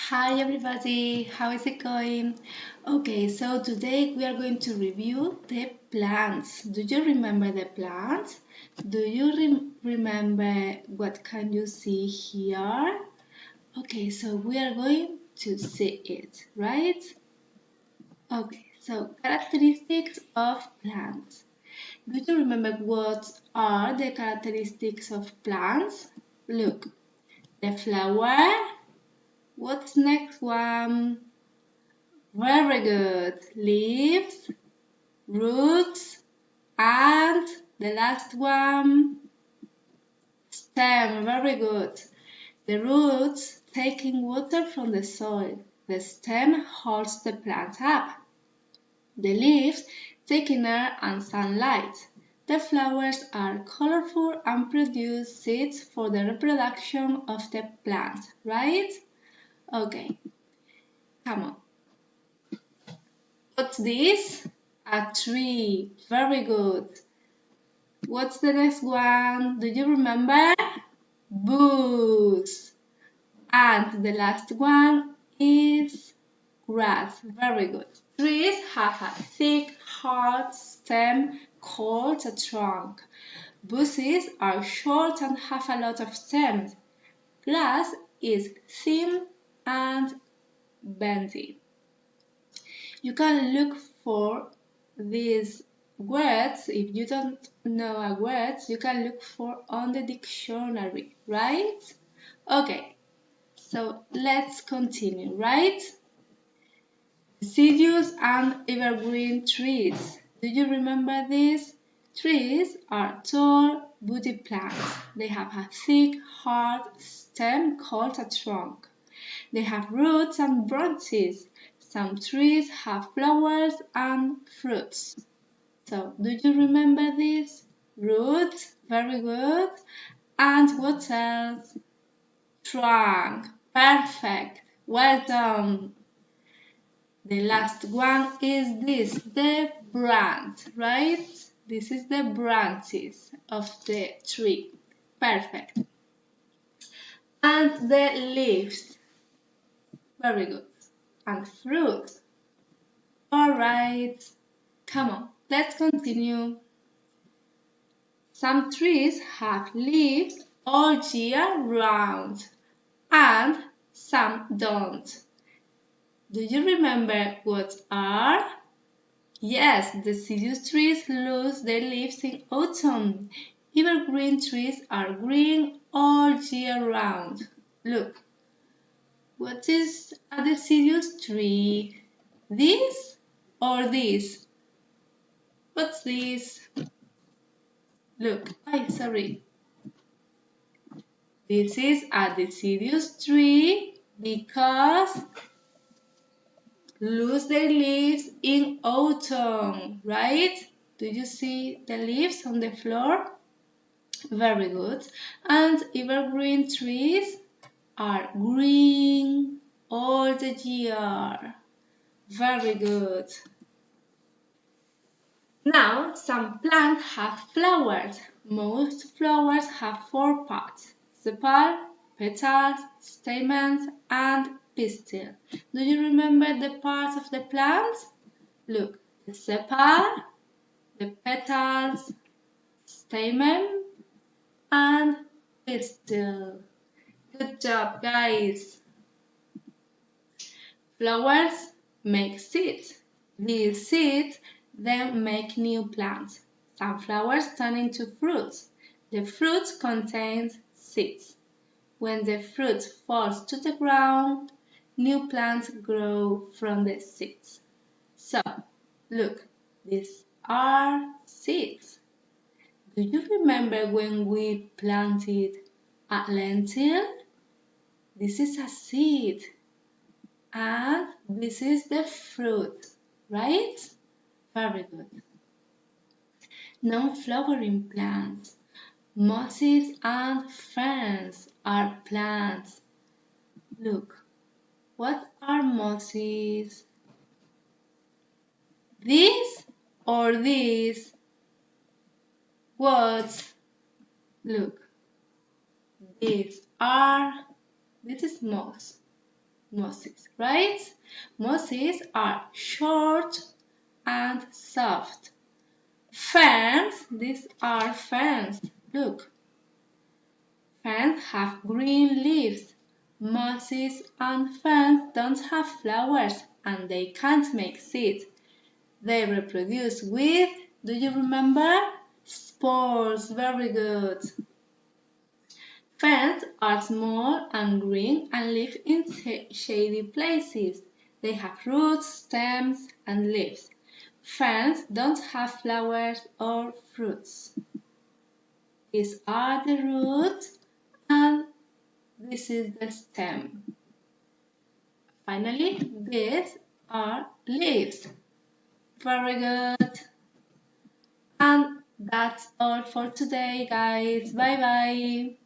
Hi everybody, how is it going? Okay, so today we are going to review the plants. Do you remember the plants? Do you remember what can you see here? Okay, so we are going to see it, right? Okay, so characteristics of plants. Do you remember what are the characteristics of plants? Look, the flower. What's next one? Very good. Leaves, roots, and the last one, stem. Very good. The roots taking water from the soil. The stem holds the plant up. The leaves taking air and sunlight. The flowers are colorful and produce seeds for the reproduction of the plant, right? Okay, come on. What's this? A tree. Very good. What's the next one? Do you remember? Books. And the last one is grass. Very good. Trees have a thick, hard stem called a trunk. Bushes are short and have a lot of stems. Grass is thin and bendy. You can look for these words. If you don't know a word, you can look for on the dictionary, right? Okay, so let's continue, right? Deciduous and evergreen trees. Do you remember these? Trees are tall, woody plants. They have a thick, hard stem called a trunk. They have roots and branches. Some trees have flowers and fruits. So, do you remember this? Roots, very good. And what else? Trunk, perfect. Well done. The last one is this, the branch, right? This is the branches of the tree. Perfect. And the leaves. Very good. And fruit. Alright, come on, let's continue. Some trees have leaves all year round and some don't. Do you remember what are? Yes, deciduous trees lose their leaves in autumn. Evergreen trees are green all year round. Look, what is a deciduous tree? This or this? What's this? Look, sorry. This is a deciduous tree because lose their leaves in autumn, right? Do you see the leaves on the floor? Very good. And evergreen trees are green all the year. Very good. Now, some plants have flowers. Most flowers have four parts: sepal, petals, stamens, and pistil. Do you remember the parts of the plant? Look, the sepal, the petals, stamen, and pistil. Good job, guys. Flowers make seeds. These seeds then make new plants. Some flowers turn into fruits. The fruits contain seeds. When the fruit falls to the ground, new plants grow from the seeds. So, look, these are seeds. Do you remember when we planted a lentil? This is a seed. And this is the fruit, right? Very good. Non-flowering plants. Mosses and ferns are plants. Look, what are mosses? This or this? What? Look, this is moss. mosses, right? Mosses are short and soft. Ferns, these are ferns. Look, ferns have green leaves. Mosses and ferns don't have flowers and they can't make seeds. They reproduce with, do you remember? Spores, very good. Ferns are small and green and live in shady places. They have roots, stems, and leaves. Ferns don't have flowers or fruits. These are the roots and this is the stem. Finally, these are leaves. Very good. And that's all for today, guys. Bye bye.